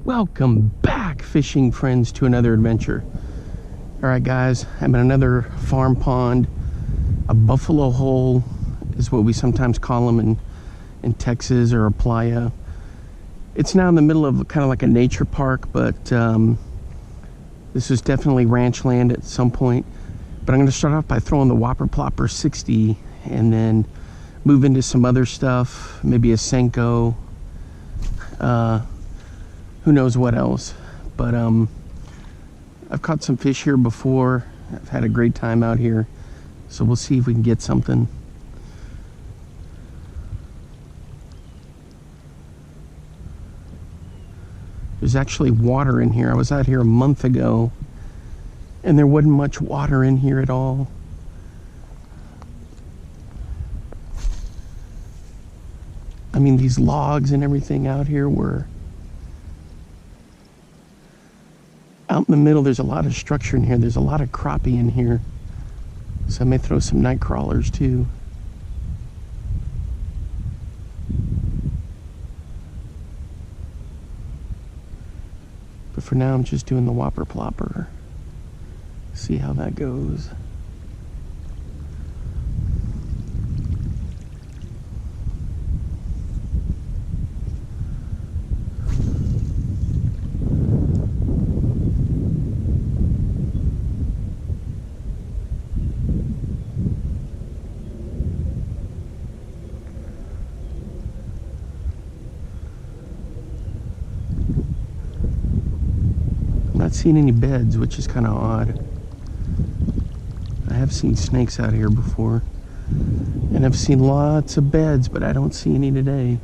Welcome back, fishing friends, to another adventure. All right, guys, I'm in another farm pond. A buffalo hole is what we sometimes call them in Texas, or a playa. It's now in the middle of kind of like a nature park, but this is definitely ranch land at some point. But I'm going to start off by throwing the Whopper Plopper 60 and then move into some other stuff, maybe a Senko, who knows what else. But I've caught some fish here before. I've had a great time out here, so we'll see if we can get something. There's actually water in here. I was out here a month ago and there wasn't much water in here at all. I mean, these logs and everything out here were out in the middle. There's a lot of structure in here. There's a lot of crappie in here, so I may throw some night crawlers too. But for now, I'm just doing the Whopper Plopper. See how that goes. I'm not seeing any beds, which is kind of odd. I have seen snakes out here before, and I've seen lots of beds, but I don't see any today.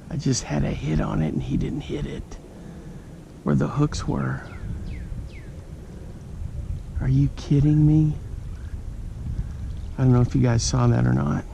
I just had a hit on it and he didn't hit it where the hooks were. Are you kidding me? I don't know if you guys saw that or not.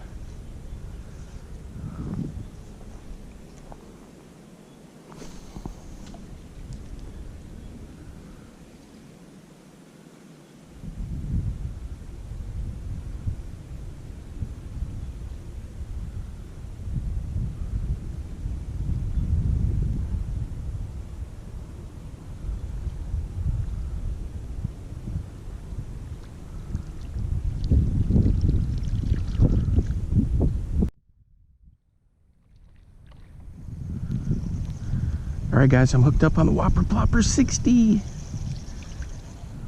All right, guys, I'm hooked up on the Whopper Plopper 60.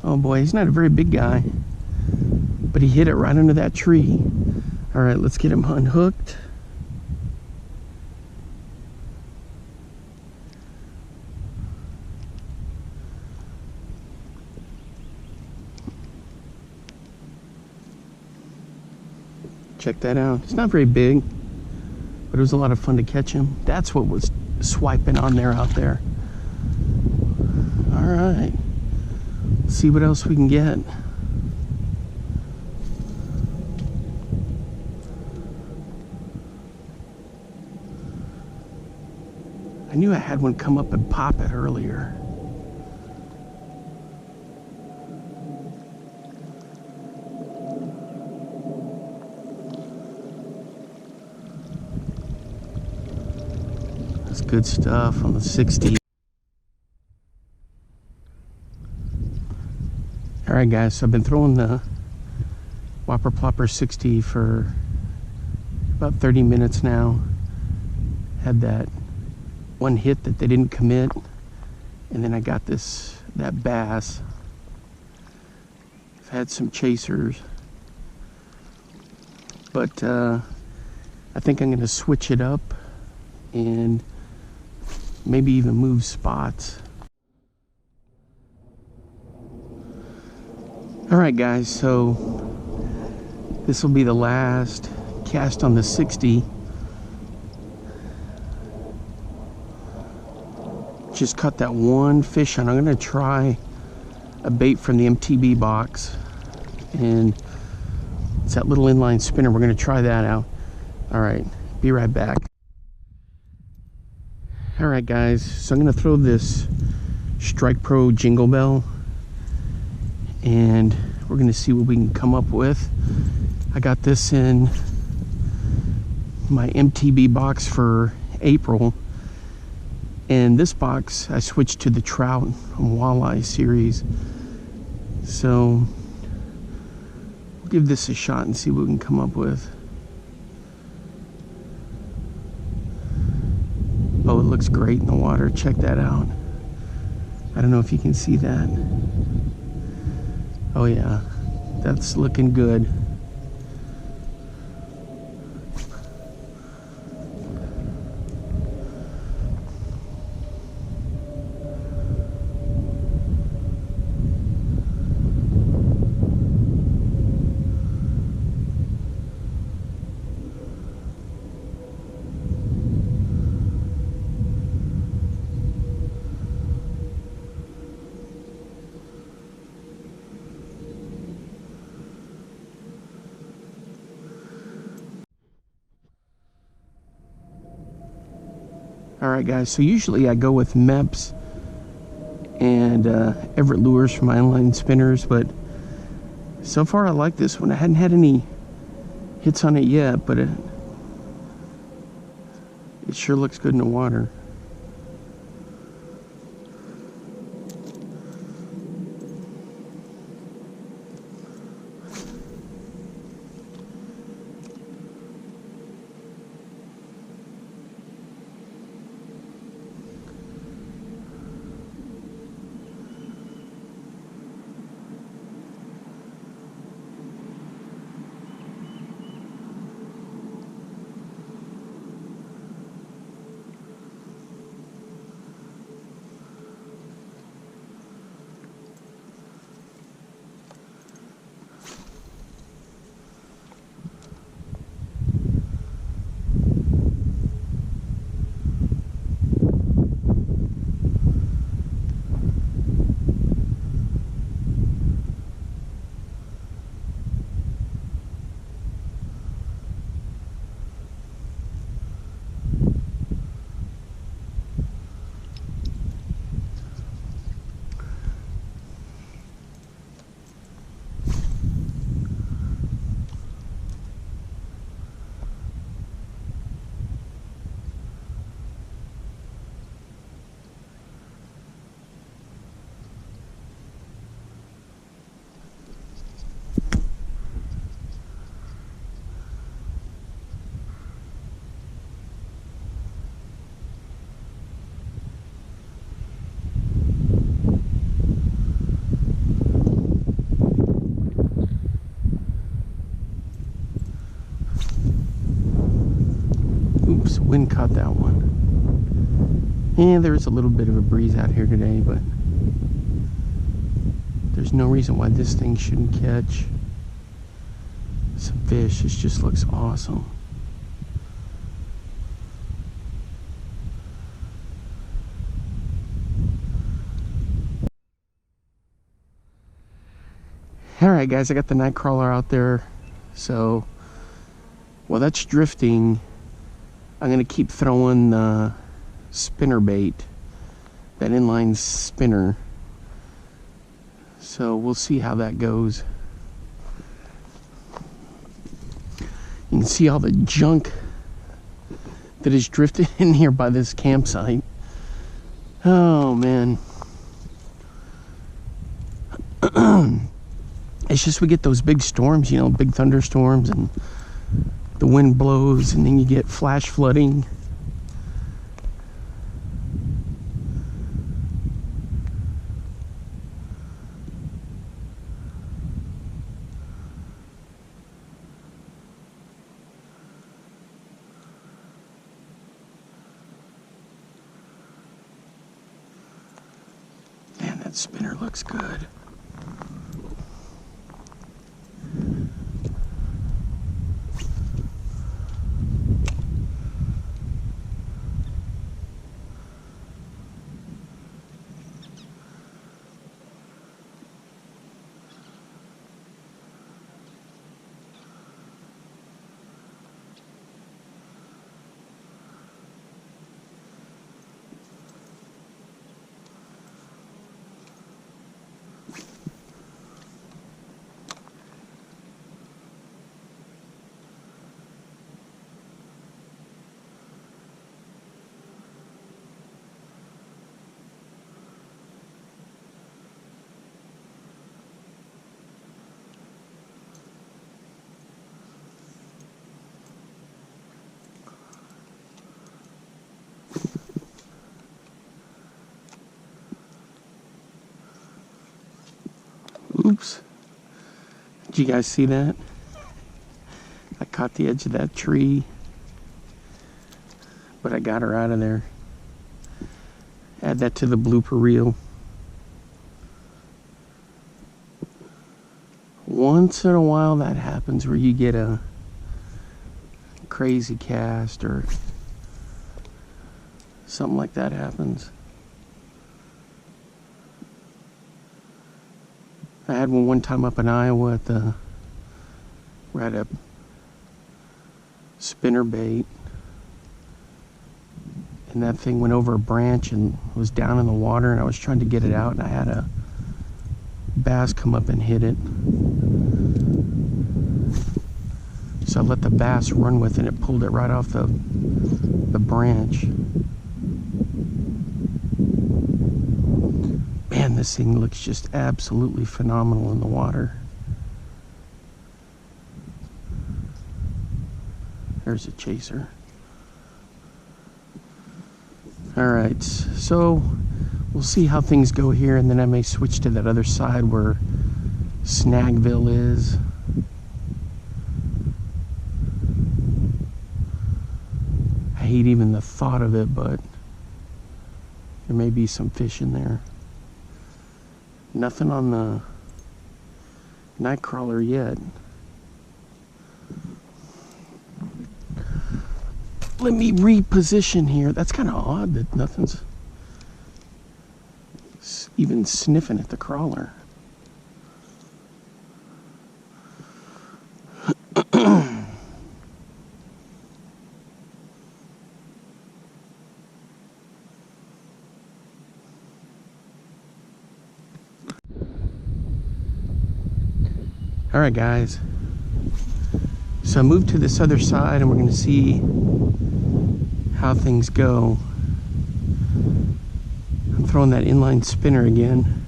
Oh boy, he's not a very big guy, but he hit it right under that tree. All right, let's get him unhooked. Check that out. It's not very big, but it was a lot of fun to catch him. That's what was swiping on there out there. All right, let's see what else we can get. I knew I had one come up and pop it earlier. Good stuff on the 60. All right, guys, so I've been throwing the Whopper Plopper 60 for about 30 minutes now. Had that one hit that they didn't commit, and then I got that bass. I've had some chasers, but I think I'm going to switch it up and maybe even move spots. All right, guys, so this will be the last cast on the 60. Just caught that one fish on. I'm gonna try a bait from the MTB box, and it's that little inline spinner. We're gonna try that out. All right, be right back. All right, guys, so I'm gonna throw this Strike Pro Jingle Bell, and we're gonna see what we can come up with. I got this in my MTB box for April, and this box I switched to the trout and walleye series, so we'll give this a shot and see what we can come up with. Oh, it looks great in the water. Check that out. I don't know if you can see that. Oh yeah, that's looking good. Alright guys, so usually I go with MEPS and Everett lures for my inline spinners, but so far I like this one. I hadn't had any hits on it yet, but it sure looks good in the water. Oops, wind caught that one. Yeah, there's a little bit of a breeze out here today, but there's no reason why this thing shouldn't catch some fish. This just looks awesome. Alright guys, I got the night crawler out there, so while that's drifting, I'm going to keep throwing the spinner bait, that inline spinner. So we'll see how that goes. You can see all the junk that is drifted in here by this campsite. Oh man. It's just we get those big storms, you know, big thunderstorms, and the wind blows, and then you get flash flooding. Man, that spinner looks good. Oops. Did you guys see that? I caught the edge of that tree, but I got her out of there. Add that to the blooper reel. Once in a while that happens where you get a crazy cast or something like that happens. I had one time up in Iowa at the, we're at a spinner bait, and that thing went over a branch and was down in the water, and I was trying to get it out, and I had a bass come up and hit it. So I let the bass run with it, and it pulled it right off the branch. Man, this thing looks just absolutely phenomenal in the water. There's a chaser. Alright, so we'll see how things go here, and then I may switch to that other side where Snagville is. I hate even the thought of it, but there may be some fish in there. Nothing on the night crawler yet. Let me reposition here. That's kind of odd that nothing's even sniffing at the crawler. All right, guys. So I moved to this other side, and we're going to see how things go. I'm throwing that inline spinner again.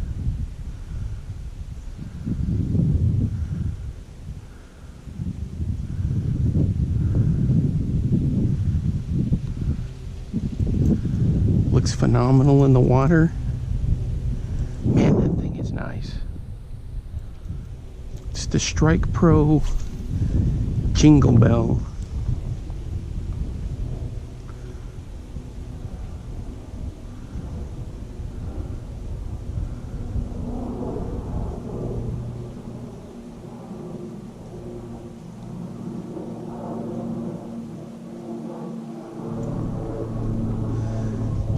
Looks phenomenal in the water. Man, that thing is nice. It's the Strike Pro Jingle Bell.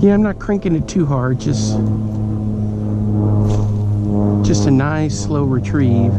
Yeah, I'm not cranking it too hard, just a nice slow retrieve.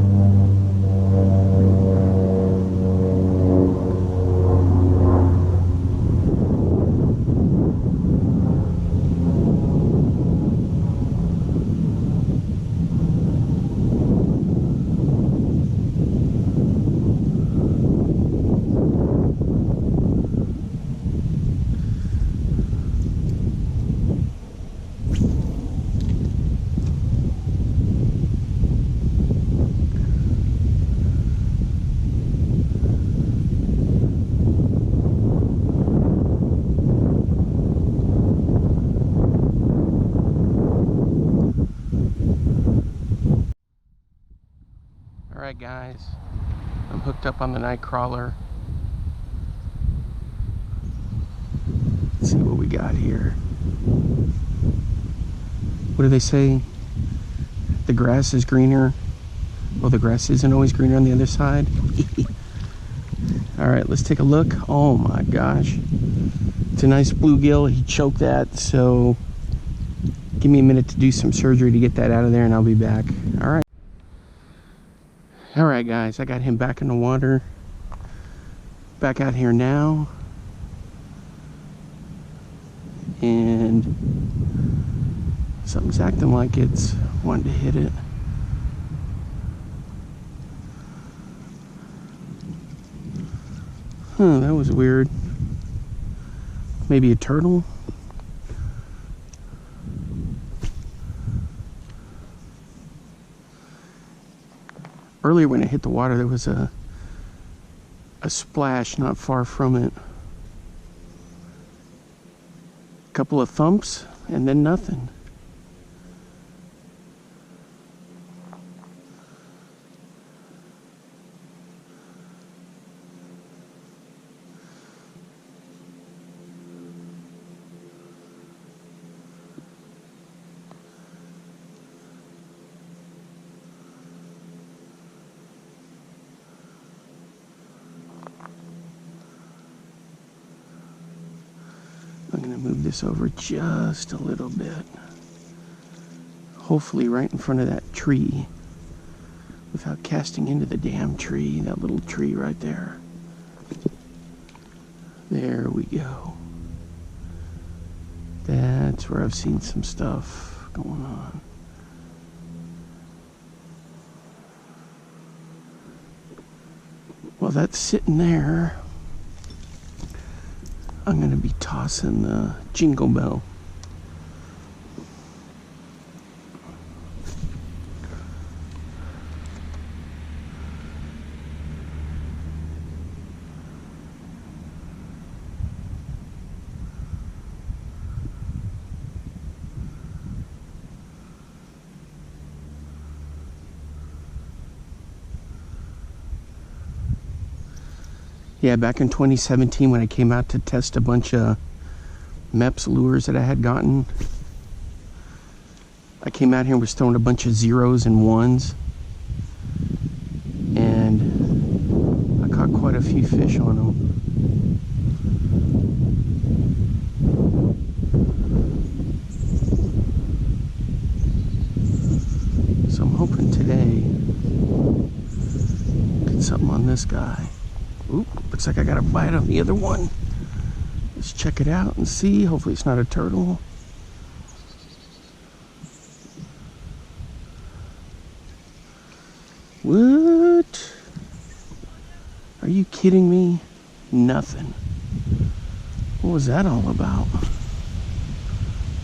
Alright guys, I'm hooked up on the night crawler. Let's see what we got here. What do they say? The grass is greener. Well, the grass isn't always greener on the other side. Alright, let's take a look. Oh my gosh. It's a nice bluegill. He choked that, so give me a minute to do some surgery to get that out of there, and I'll be back. Alright. Alright guys, I got him back in the water. Back out here now. And something's acting like it's wanting to hit it. Huh, that was weird. Maybe a turtle? Earlier when it hit the water, there was a splash not far from it. A couple of thumps and then nothing. gonna move this over just a little bit. Hopefully right in front of that tree without casting into the damn tree, that little tree right there. There we go. That's where I've seen some stuff going on. Well, that's sitting there. I'm gonna be tossing the Jingle Bell. Yeah, back in 2017 when I came out to test a bunch of MEPS lures that I had gotten, I came out here and was throwing a bunch of zeros and ones, and I caught quite a few fish on them. So I'm hoping today get something on this guy. Oop, looks like I got a bite on the other one. Let's check it out and see. Hopefully it's not a turtle. What? Are you kidding me? Nothing. What was that all about?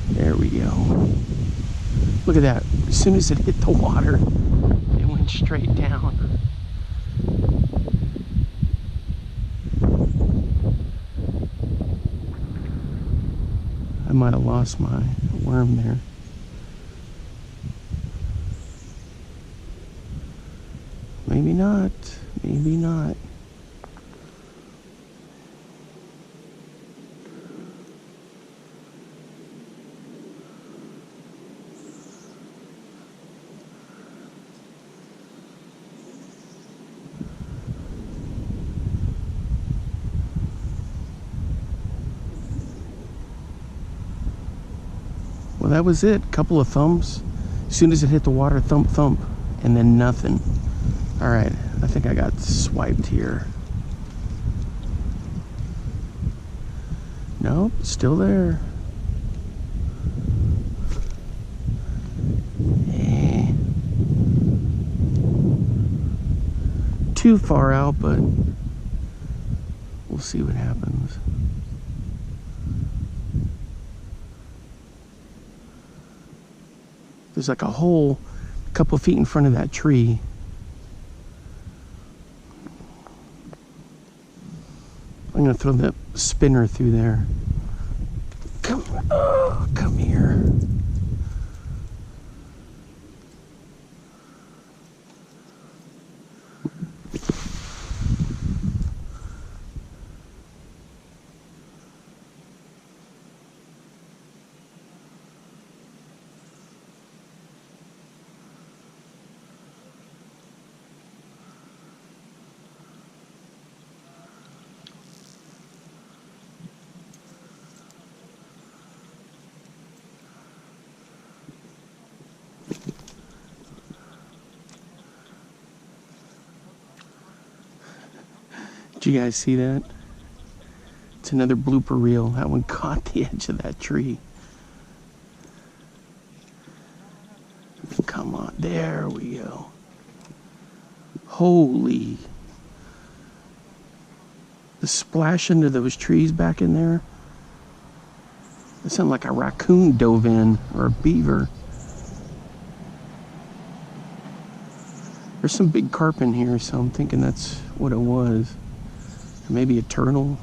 There we go. Look at that. As soon as it hit the water, it went straight down. I might have lost my worm there. Maybe not. Maybe not. Well, that was it. Couple of thumps. As soon as it hit the water, thump, thump, and then nothing. All right, I think I got swiped here. Nope, still there. Eh. Too far out, but we'll see what happens. There's like a hole a couple feet in front of that tree. I'm gonna throw the spinner through there. Come here. Did you guys see that? It's another blooper reel. That one caught the edge of that tree. Come on, there we go. Holy. The splash into those trees back in there. It sounded like a raccoon dove in, or a beaver. There's some big carp in here, so I'm thinking that's what it was. Or maybe a turtle.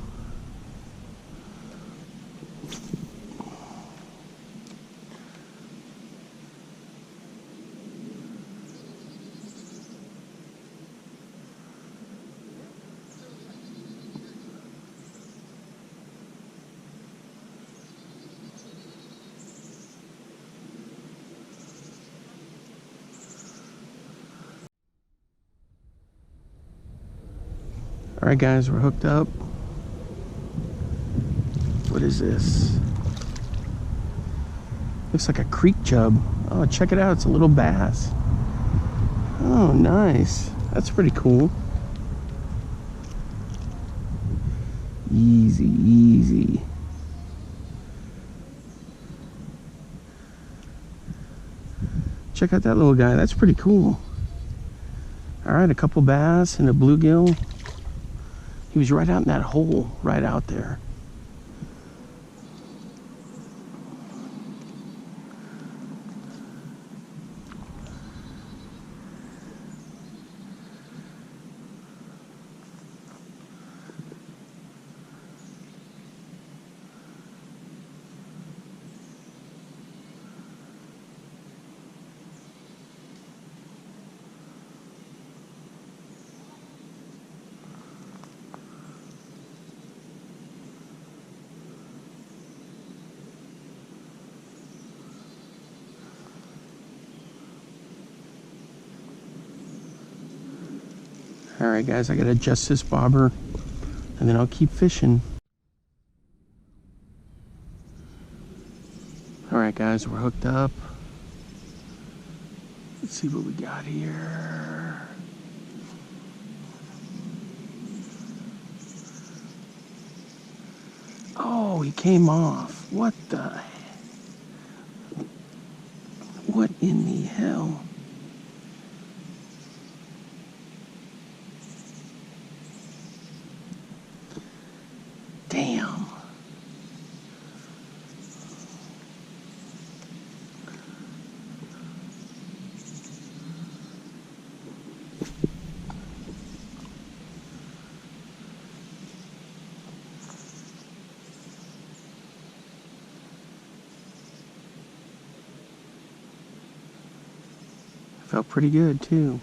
All right, guys, we're hooked up. What is this? Looks like a creek chub. Oh, check it out. It's a little bass. Oh, nice. That's pretty cool. Easy, easy. Check out that little guy. That's pretty cool. All right, a couple bass and a bluegill. He was right out in that hole, right out there. All right, guys, I gotta adjust this bobber, and then I'll keep fishing. All right, guys, we're hooked up. Let's see what we got here. Oh, he came off. What the? What in the hell? Damn. Felt pretty good too.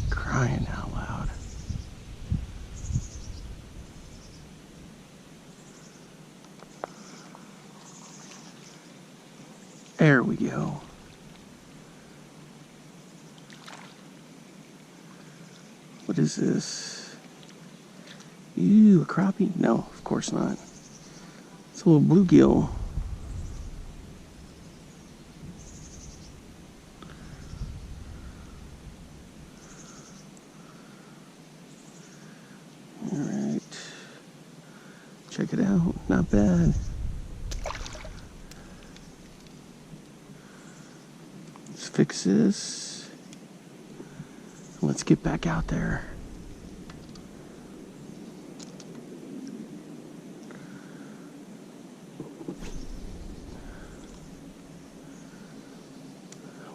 Crying out loud. There we go. What is this? Ew, a crappie? No, of course not. It's a little bluegill. Alright. Check it out. Not bad. Let's fix this. Let's get back out there.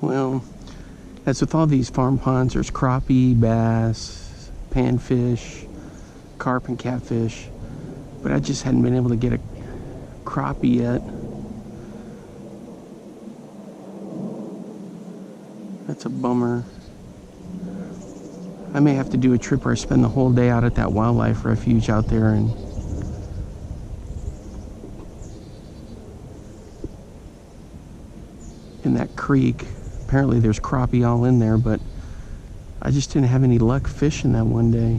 Well, as with all these farm ponds, there's crappie, bass, panfish, carp, and catfish. But I just hadn't been able to get a crappie yet. That's a bummer. I may have to do a trip where I spend the whole day out at that wildlife refuge out there and in that creek. Apparently there's crappie all in there, but I just didn't have any luck fishing that one day.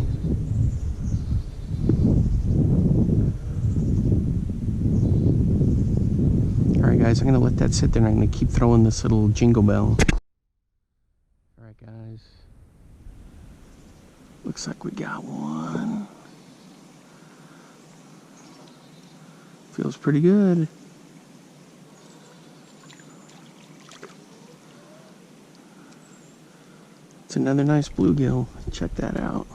Alright guys, I'm going to let that sit there and I'm going to keep throwing this little jingle bell. Alright guys, looks like we got one. Feels pretty good. It's another nice bluegill. Check that out.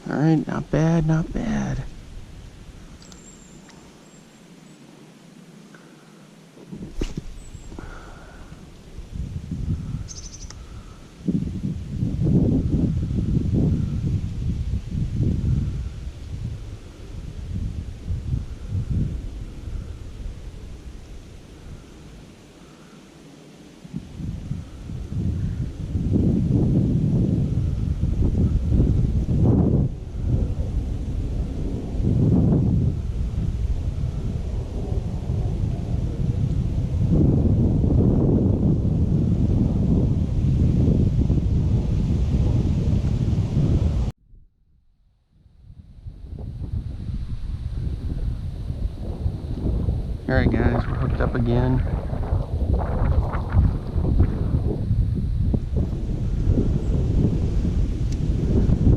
All right, not bad, not bad. Alright guys, we're hooked up again.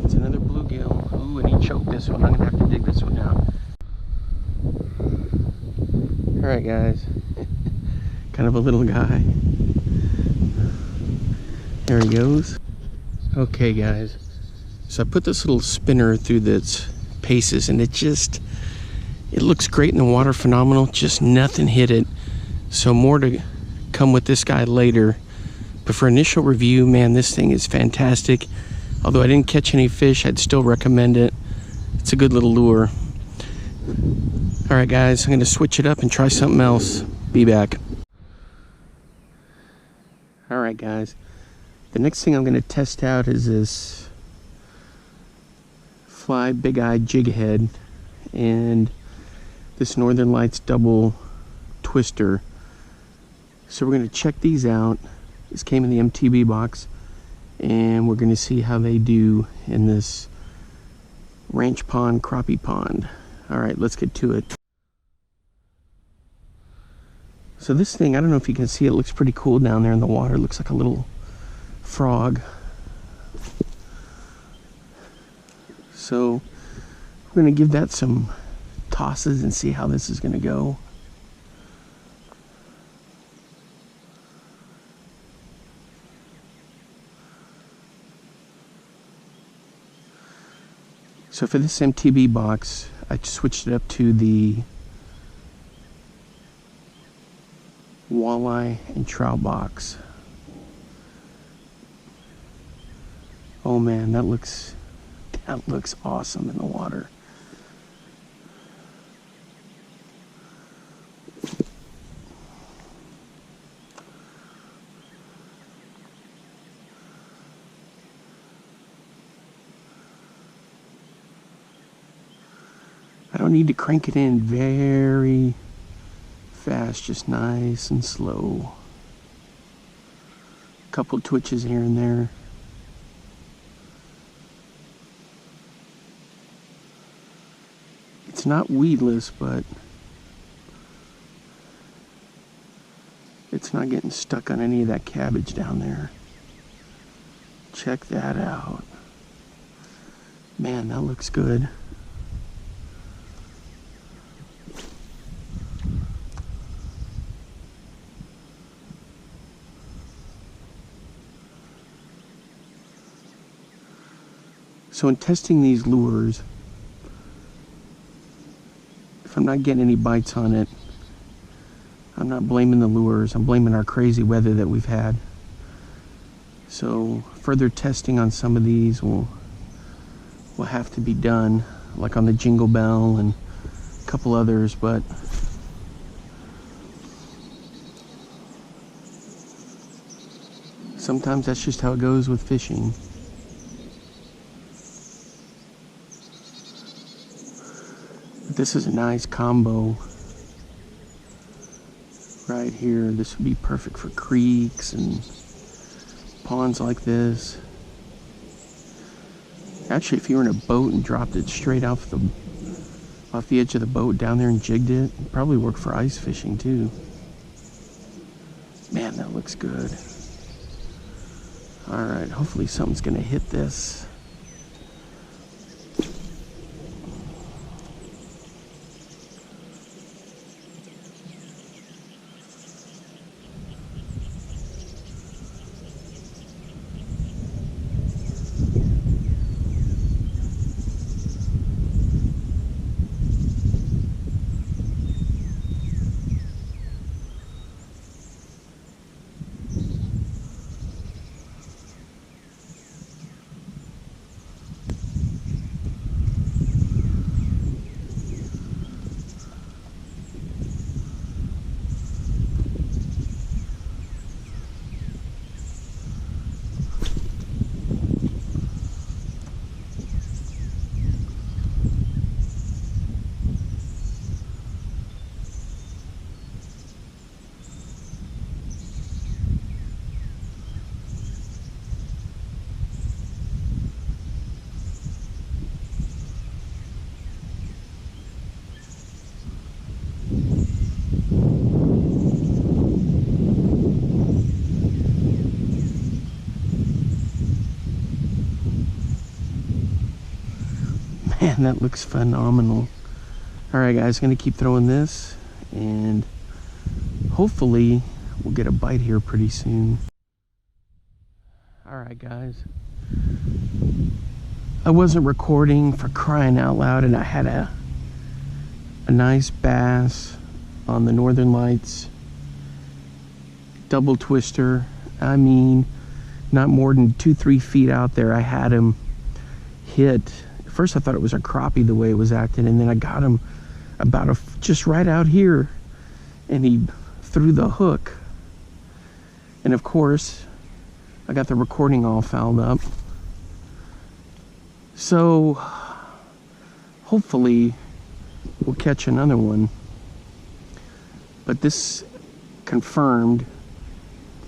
It's another bluegill. Ooh, and he choked this one. I'm gonna have to dig this one out. Alright guys, kind of a little guy. There he goes. Okay guys, so I put this little spinner through its paces and it looks great in the water, phenomenal, just nothing hit it. So more to come with this guy later. But for initial review, man, this thing is fantastic. Although I didn't catch any fish, I'd still recommend it. It's a good little lure. All right, guys, I'm gonna switch it up and try something else. Be back. All right, guys. The next thing I'm gonna test out is this Fly Big Eye Jig Head and this Northern Lights double twister. So we're gonna check these out. This came in the MTB box, and we're gonna see how they do in this ranch pond, crappie pond. All right, let's get to it. So this thing, I don't know if you can see it, looks pretty cool down there in the water. It looks like a little frog. So we're gonna give that some tosses and see how this is gonna go. So for this MTB box, I switched it up to the walleye and trout box. Oh man, that looks awesome in the water. I don't need to crank it in very fast, just nice and slow. A couple twitches here and there. It's not weedless, but it's not getting stuck on any of that cabbage down there. Check that out. Man, that looks good. So in testing these lures, if I'm not getting any bites on it, I'm not blaming the lures, I'm blaming our crazy weather that we've had. So further testing on some of these will have to be done, like on the Jingle Bell and a couple others, but sometimes that's just how it goes with fishing. This is a nice combo right here. This would be perfect for creeks and ponds like this. Actually, if you were in a boat and dropped it straight off the edge of the boat down there and jigged it, it'd probably work for ice fishing too. Man, that looks good. All right, hopefully something's gonna hit this. Man, that looks phenomenal. All right, guys, gonna keep throwing this, and hopefully we'll get a bite here pretty soon. All right, guys. I wasn't recording, for crying out loud, and I had a nice bass on the Northern Lights double twister. I mean, not more than 2-3 feet out there. I had him hit. At first I thought it was a crappie the way it was acting, and then I got him about just right out here, and he threw the hook. And of course, I got the recording all fouled up. So hopefully we'll catch another one. But this confirmed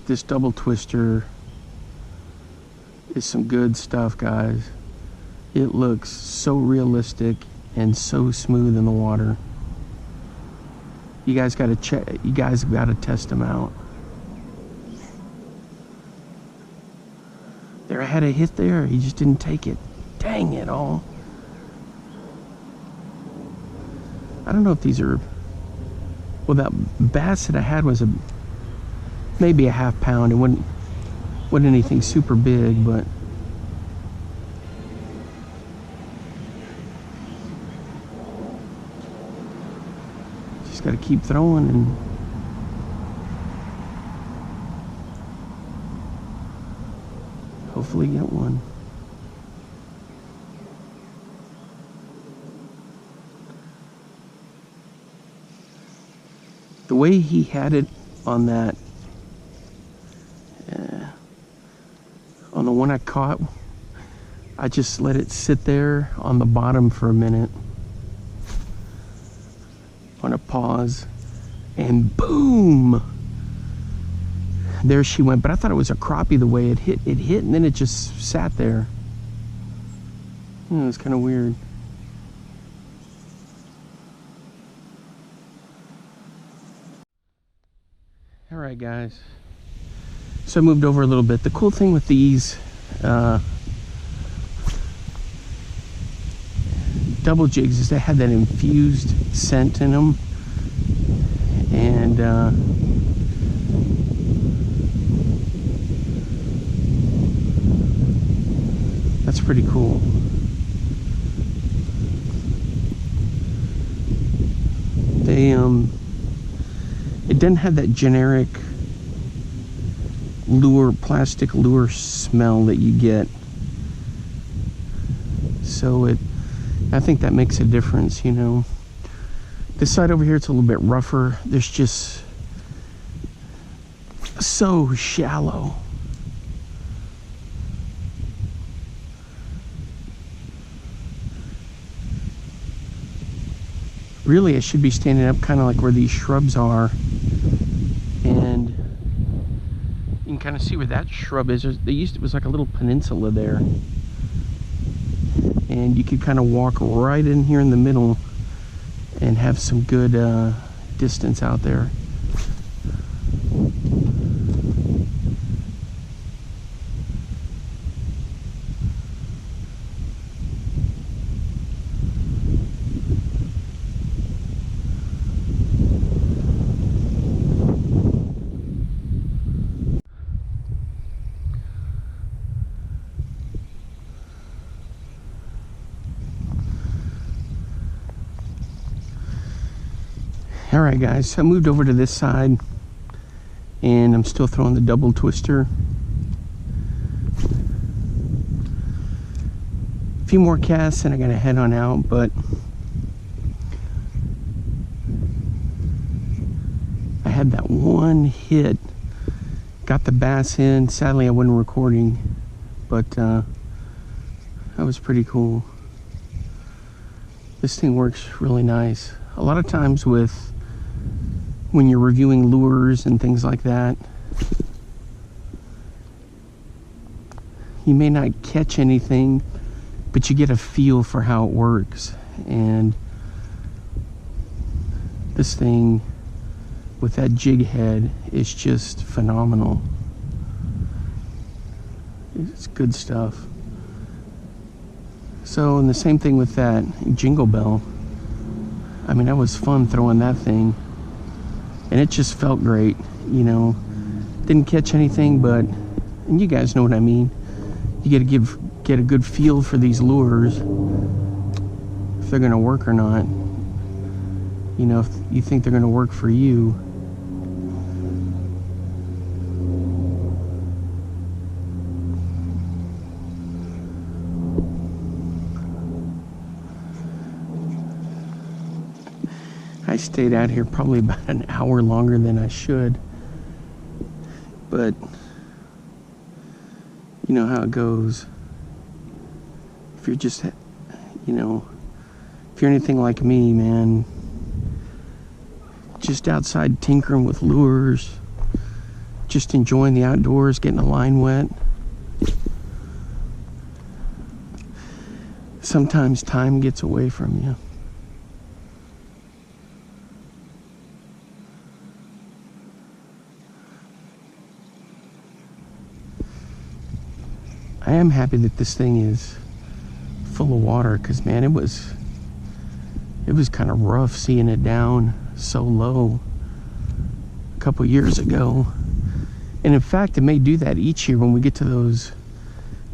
this double twister is some good stuff, guys. It looks so realistic and so smooth in the water. You guys got to check. You guys got to test them out. There, I had a hit there. He just didn't take it. Dang it all. I don't know if these are. Well, that bass that I had was maybe a ½ pound. It wasn't anything super big, but just got to keep throwing and hopefully get one. The way he had it on that, on the one I caught, I just let it sit there on the bottom for a minute on a pause, and boom, there she went. But I thought it was a crappie the way it hit, and then it just sat there. It was kind of weird. All right, guys, so I moved over a little bit. The cool thing with these double jigs is they had that infused scent in them, and that's pretty cool. They it doesn't have that generic lure, plastic lure smell that you get. So I think that makes a difference, you know. This side over here, it's a little bit rougher. There's just so shallow. Really, I should be standing up kind of like where these shrubs are, and you can kind of see where that shrub is. It was like a little peninsula there, and you could kind of walk right in here in the middle and have some good distance out there. All right, guys, so I moved over to this side, and I'm still throwing the double twister. A few more casts and I gotta head on out, but I had that one hit, got the bass in. Sadly, I wasn't recording, but that was pretty cool. This thing works really nice. A lot of times when you're reviewing lures and things like that, you may not catch anything, but you get a feel for how it works. And this thing with that jig head is just phenomenal. It's good stuff. So, and the same thing with that Jingle bell. I mean, that was fun throwing that thing. And it just felt great, you know. Didn't catch anything, but, and you guys know what I mean. You gotta get a good feel for these lures, if they're gonna work or not. You know, if you think they're gonna work for you. I stayed out here probably about an hour longer than I should, but you know how it goes. If you're just, you know, if you're anything like me, man, just outside tinkering with lures, just enjoying the outdoors, getting a line wet. Sometimes time gets away from you. I am happy that this thing is full of water, because man, it was kind of rough seeing it down so low a couple years ago. And in fact, it may do that each year when we get to those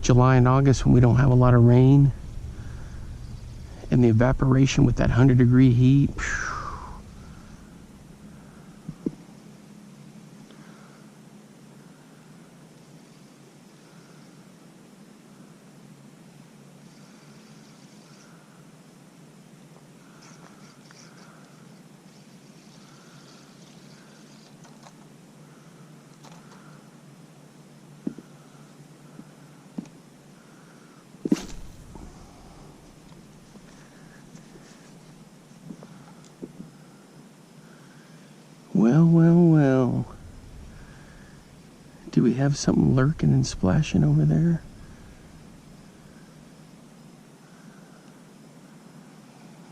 July and August when we don't have a lot of rain, and the evaporation with that 100-degree heat. Phew. Well, well, well. Do we have something lurking and splashing over there?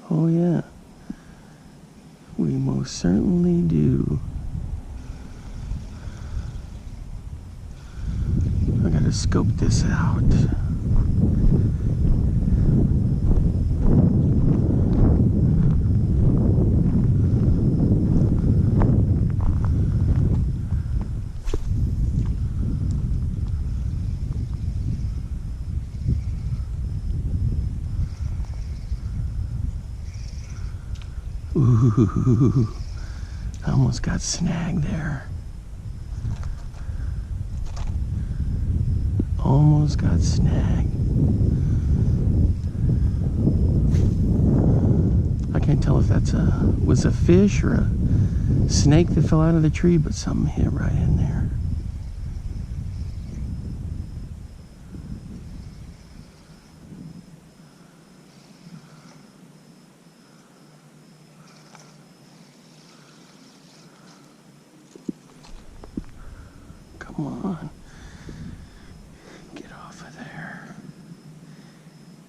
Oh yeah, we most certainly do. I gotta scope this out. Ooh, I almost got snagged there. Almost got snagged. I can't tell if that's was a fish or a snake that fell out of the tree, but something hit right in there. Come on. Get off of there.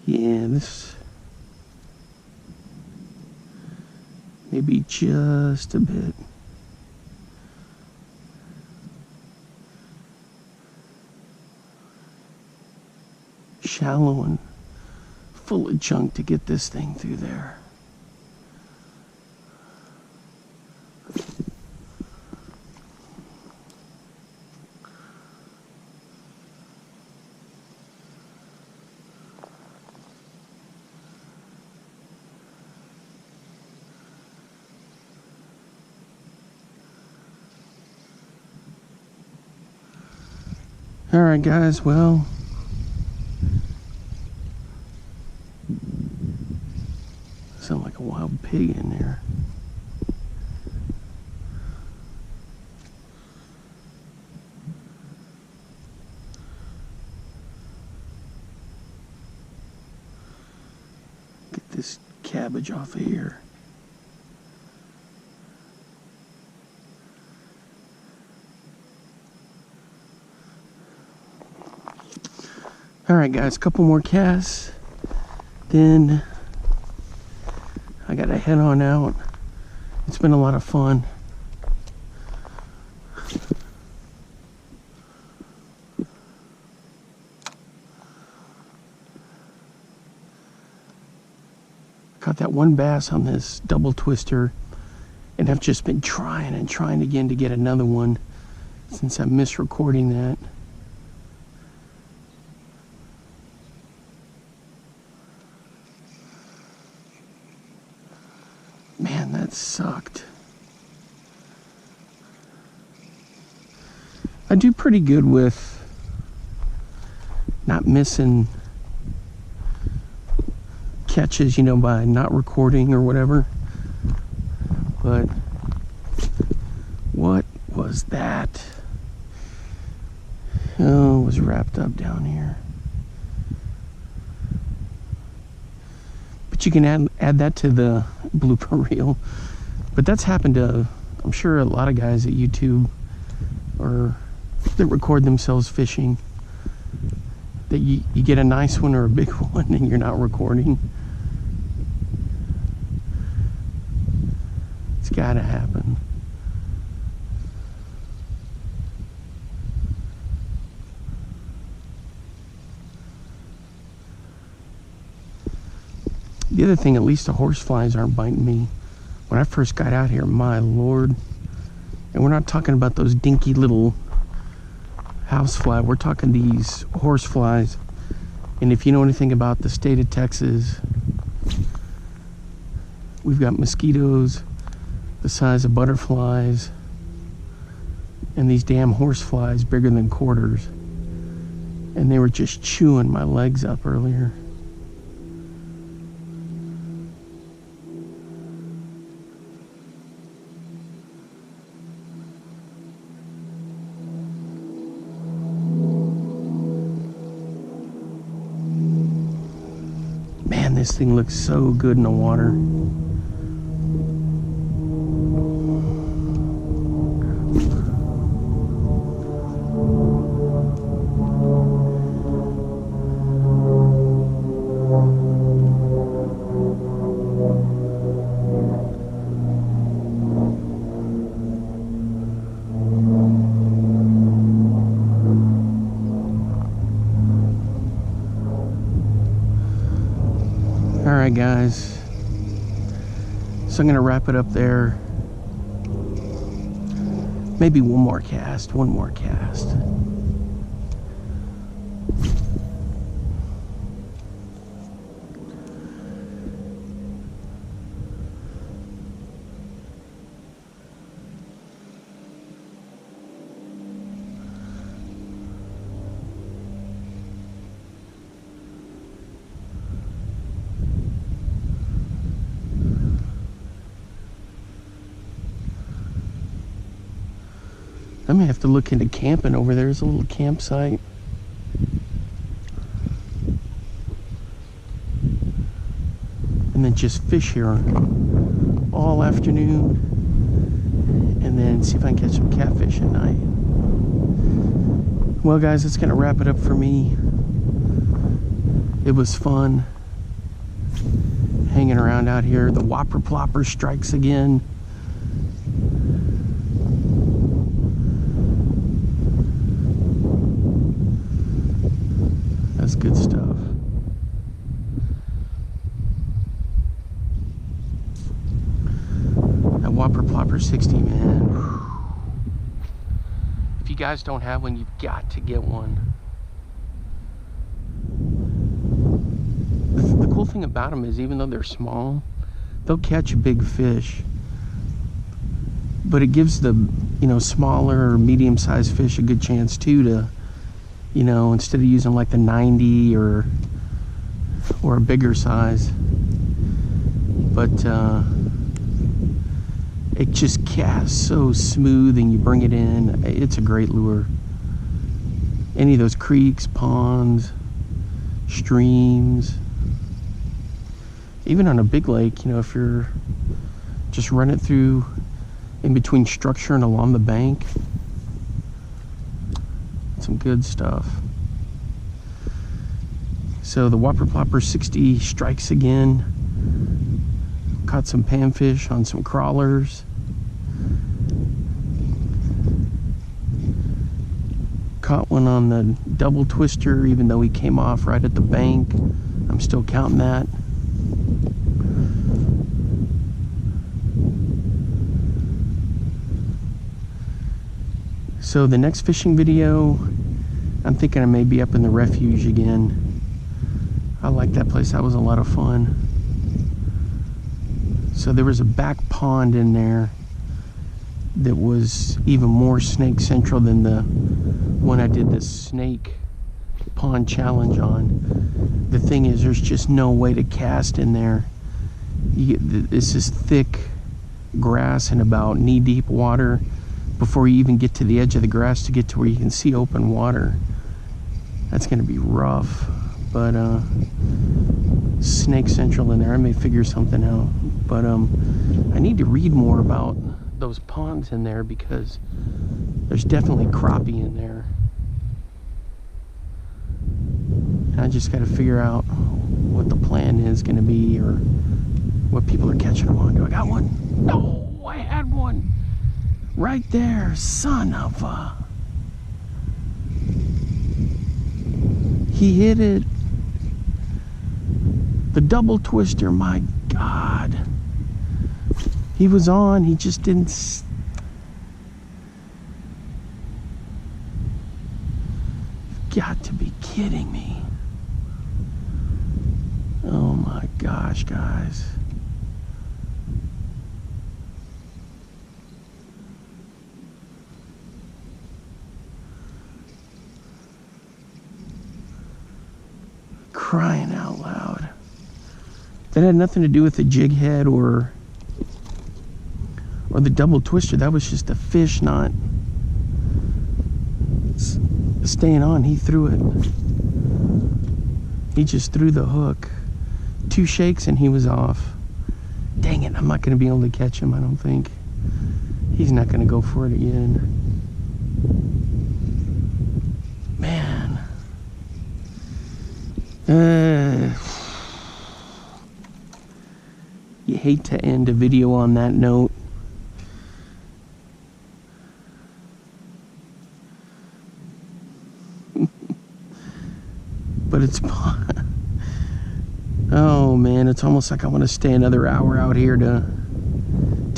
Yeah, this maybe just a bit. Shallow and full of junk to get this thing through there. All right, guys, well, sound like a wild pig in there. Get this cabbage off of here. All right, guys, a couple more casts, then I gotta head on out. It's been a lot of fun. caught that one bass on this double twister, and I've just been trying and trying again to get another one since I'm misrecording that. Man, that sucked. I do pretty good with not missing catches, you know, by not recording or whatever. But what was that? Oh, it was wrapped up down here. But you can add that to the blooper reel. But that's happened to, I'm sure, a lot of guys at YouTube or that record themselves fishing. That you get a nice one or a big one and you're not recording. It's gotta happen. The other thing, at least the horse flies aren't biting me. When I first got out here, my Lord. And we're not talking about those dinky little house fly. We're talking these horse flies. And if you know anything about the state of Texas, we've got mosquitoes the size of butterflies, and these damn horse flies bigger than quarters. And they were just chewing my legs up earlier. Man, this thing looks so good in the water. Alright guys, so I'm going to wrap it up there. Maybe one more cast. I may have to look into camping over there. There's a little campsite. And then just fish here all afternoon. And then see if I can catch some catfish at night. Well guys, that's gonna wrap it up for me. It was fun hanging around out here. The Whopper Plopper strikes again. That's good stuff. That Whopper Plopper 60, man. If you guys don't have one, you've got to get one. The cool thing about them is even though they're small, they'll catch big fish. But it gives the, you know, smaller or medium-sized fish a good chance too to, you know, instead of using like the 90 or a bigger size. But it just casts so smooth and you bring it in. It's a great lure. Any of those creeks, ponds, streams, even on a big lake, you know, if you're just running through in between structure and along the bank, some good stuff. So the Whopper Plopper 60 strikes again. Caught some panfish on some crawlers. Caught one on the double twister, even though he came off right at the bank. I'm still counting that. So the next fishing video, I'm thinking I may be up in the refuge again. I like that place. That was a lot of fun. So there was a back pond in there that was even more snake central than the one I did the snake pond challenge on. The thing is, there's just no way to cast in there. This is thick grass and about knee-deep water before you even get to the edge of the grass to get to where you can see open water. That's gonna be rough, but snake central in there. I may figure something out, but I need to read more about those ponds in there because there's definitely crappie in there. And I just got to figure out what the plan is going to be, or what people are catching them on. Do I got one? No, I had one right there. Son of a... He hit it. The double twister, my God. He was on, he just didn't... You've got to be kidding me. Oh my gosh, guys. Crying out loud. That had nothing to do with the jig head or the double twister. That was just a fish not staying on. He threw it. He just threw the hook. 2 shakes and he was off. Dang it, I'm not going to be able to catch him, I don't think. He's not going to go for it again. Man. You hate to end a video on that note. But it's... Oh man, it's almost like I want to stay another hour out here to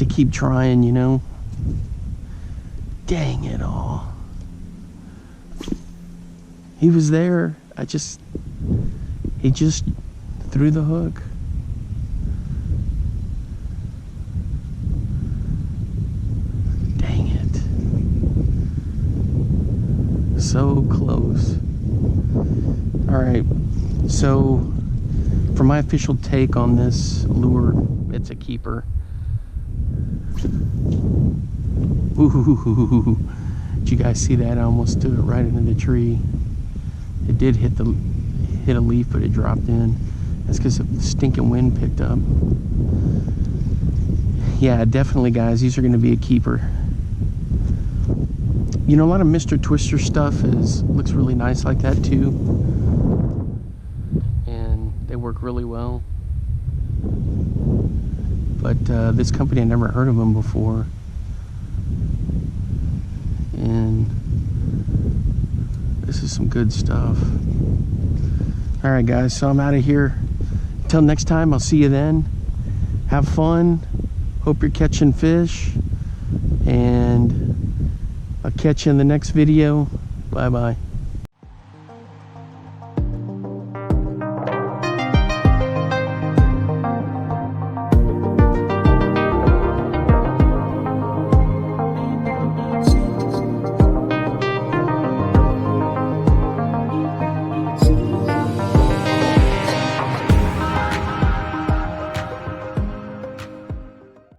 keep trying, you know? Dang it all. He was there. He just threw the hook. Dang it. So close. All right, so for my official take on this lure, it's a keeper. Ooh, did you guys see that? I almost threw it right into the tree. It did hit a leaf, but it dropped in. That's because the stinking wind picked up. Yeah, definitely, guys, these are going to be a keeper. You know, a lot of Mr. Twister stuff looks really nice like that too, and they work really well. But this company, I never heard of them before, and this is some good stuff. All right, guys, so I'm out of here. Until next time, I'll see you then. Have fun. Hope you're catching fish, and I'll catch you in the next video. Bye-bye.